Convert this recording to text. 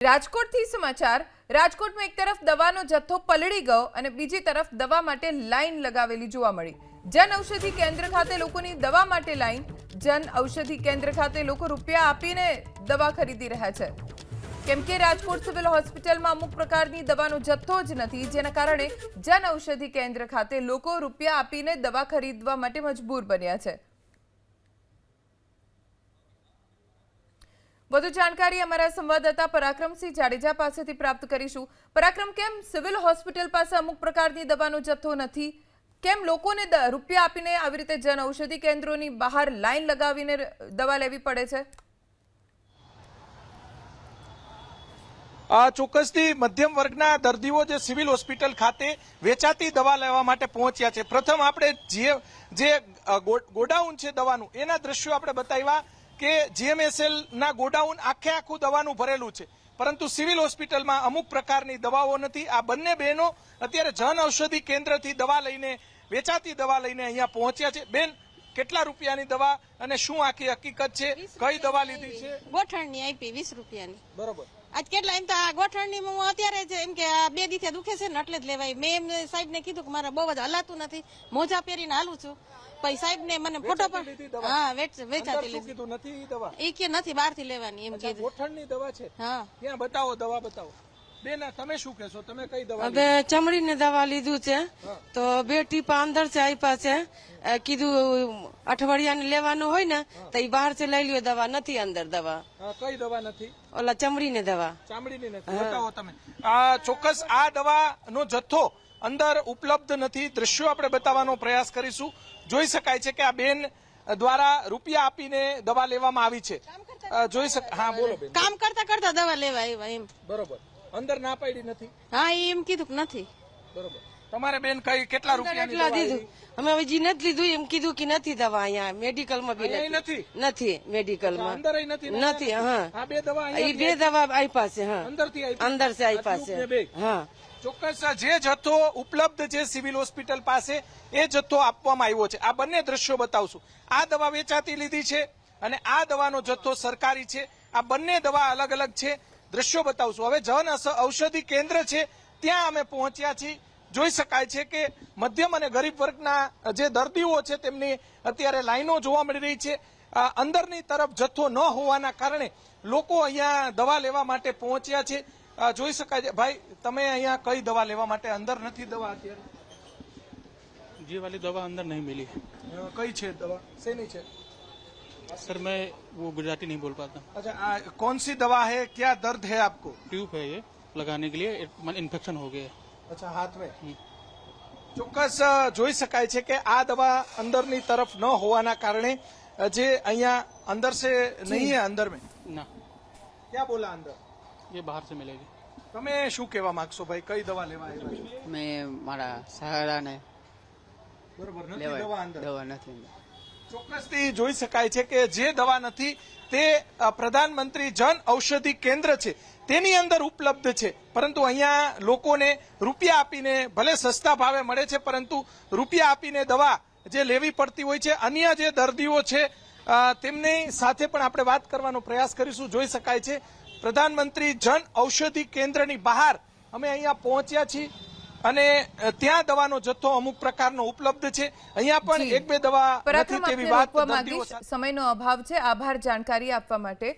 રાજકોટથી સમાચાર। રાજકોટમાં એક તરફ દવાનો જથ્થો પલળી ગયો અને બીજી તરફ દવા માટે લાઈન લગાવેલી જોવા મળી। જન ઔષધિ કેન્દ્ર ખાતે લોકોની દવા માટે લાઈન। જન ઔષધિ કેન્દ્ર ખાતે લોકો રૂપિયા આપીને દવા ખરીદી રહ્યા છે, કેમ કે રાજકોટ સિવિલ હોસ્પિટલમાં અમુક પ્રકારની દવાનો જથ્થો જ નથી, જેના કારણે જન ઔષધિ કેન્દ્ર ખાતે લોકો રૂપિયા આપીને દવા ખરીદવા માટે મજબૂર બન્યા છે। વધુ जानकारी અમારા સંવાદદાતા પરાક્રમસિંહ જાડેજા પાસેથી પ્રાપ્ત કરીશું। પરાક્રમ, કેમ સિવિલ હોસ્પિટલ પાસે અમુક પ્રકારની દવાનો જથ્થો નથી? કેમ લોકોને રૂપિયા આપીને આવી રીતે જન ઔષધિ કેન્દ્રોની બહાર લાઈન લગાવીને દવા લેવી પડે છે? ચોક્કસથી મધ્યમ વર્ગના દર્દીઓ જે સિવિલ હોસ્પિટલ ખાતે વેચાતી દવા લેવા માટે પહોંચ્યા છે। પ્રથમ આપણે જે ગોડાઉન છે દવાનું, એના દ્રશ્યો આપણે બતાવ્યા કે જીએમએસએલ ના ગોડાઉન આખે આખું દવાનું ભરેલું છે, પરંતુ સિવિલ હોસ્પિટલમાં અમુક પ્રકારની દવાઓ નથી। આ બંને બહેનો અત્યારે જન ઔષધિ કેન્દ્રથી દવા લઈને, વેચાતી દવા લઈને અહીંયા પહોંચ્યા છે। બેન, કેટલા રૂપિયાની દવા અને શું આખી હકીકત છે? કઈ દવા લીધી છે? ગોઠણની આપી 20 રૂપિયાની। બરોબર। આજ કેટલા એમ તો આ ગોઠણની હું અત્યારે જ એમ કે આ 2 દિવસે દુખે છે ને એટલે જ લેવાય। મેં એમ સાહેબને કીધું કે મારે બહુ જ હલાતું નથી, મોજા પહેરીને હાલું છું। પછી સાહેબ ને મને ફોટો પણ વેચાતી લીધી કીધું નથી દવા, એ કે નથી બહારથી લેવાની એમ કીધું। ગોઠણની દવા છે? હા, ક્યાં બતાવો, દવા બતાવો। બેન, તમે શું કહેશો? તમે કઈ દવા? હવે ચમડીને દવા લીધું છે તો 2 ટીપા અંદર છે આપ્યા છે। કીધું અઠવાડિયાને લેવાનું હોય ને તો એ બહાર થી લઈ લ્યો, દવા નથી અંદર દવા। કઈ દવા નથી? ઓલા ચમડીને દવા, ચામડીની નથી। બતાવો તમે। ચોક્કસ આ દવાનો જથ્થો અંદર ઉપલબ્ધ નથી। દ્રશ્યો આપણે બતાવવાનો પ્રયાસ કરીશું। જોઈ શકાય છે કે આ બેન દ્વારા રૂપિયા આપીને દવા લેવામાં આવી છે। જોઈ શકાય। હા, બોલો બેન। કામ કરતા કરતા દવા લેવા આવ્યા એમ। બરોબર। અંદર ના પાડી નથી? હા, એમ કીધું કે નથી। બરોબર। તમારે બેન કઈ કેટલા રૂપિયાની એટલા દવા દીધું? અમે હવે જી નથી લીધું એમ કીધું કે નથી દવા અહીંયા મેડિકલમાં બી અહીંયા નથી, નથી? નથી મેડિકલમાં અંદર નથી? નથી। હા, આ બે દવા એ અહીંયા 2 દવા આપ્યા છે। હા, અંદરથી આવી? અંદર से આપ્યા છે। હા, ચોક્કસ જે જથ્થો ઉપલબ્ધ છે સિવિલ હોસ્પિટલ પાસે, એ જથ્થો આપવામાં આવ્યો છે। આ બંને દ્રશ્યો બતાવશું। આ દવા વેચાતી લીધી છે અને આ દવાનો જથ્થો સરકારી છે। આ બંને દવા અલગ અલગ છે। દ્રશ્યો બતાવશું। હવે જન ઔષધિ કેન્દ્ર છે ત્યાં અમે પહોંચ્યા છીએ। જોઈ શકાય છે કે મધ્યમ અને ગરીબ વર્ગના જે દર્દીઓ છે તેમની અત્યારે લાઈનો જોવા મળી રહી છે। અંદરની તરફ જથ્થો ન હોવાના કારણે લોકો અહીંયા દવા લેવા માટે પહોંચ્યા છે। જોઈ શકાય છે। ભાઈ, તમે અહીંયા કઈ દવા લેવા માટે? અંદર નથી દવા અત્યારે? ये वाली दवा अंदर नहीं मिली है કઈ છે દવા? શેની છે? सर। मैं वो गुजराती नहीं बोल पाता। अच्छा, कौन सी दवा है? क्या दर्द है आपको? ट्यूब है ये लगाने के लिए, इन्फेक्शन हो गया है। अच्छा, हाथ में? ચોક્કસ જોઈ શકાય છે કે આ દવા અંદરની તરફ ન હોવાના કારણે જે અહીંયા અંદર से नहीं है अंदर में। ना, क्या बोला अंदर? ये बाहर से मिलेगी। તમે શું કહેવા માંગશો ભાઈ? કઈ દવા લેવા આવ્યા છો? મેં મારા સહારાને બરોબર, નથી દવા અંદર? દવા નથી। ચોક્કસથી જોઈ શકાય છે કે જે દવા નથી તે પ્રધાનમંત્રી જન ઔષધિ કેન્દ્ર છે તેની અંદર ઉપલબ્ધ છે, પરંતુ અહીંયા લોકોને રૂપિયા આપીને, ભલે સસ્તા ભાવે મળે છે, પરંતુ રૂપિયા આપીને દવા જે લેવી પડતી હોય છે। અન્ય જે દર્દીઓ છે તેમની સાથે પણ આપણે વાત કરવાનો પ્રયાસ કરીશું। જોઈ શકાય છે પ્રધાનમંત્રી જન ઔષધિ કેન્દ્રની બહાર અમે અહીંયા પહોંચ્યા છીએ અને ત્યાં દવાનો જથ્થો અમુક પ્રકારનો ઉપલબ્ધ છે। અહીંયા પણ 1-2 દવા નથી તેવી વાત દર્દીઓ સાથે। સમયનો અભાવ છે। આભાર જાણકારી આપવા માટે।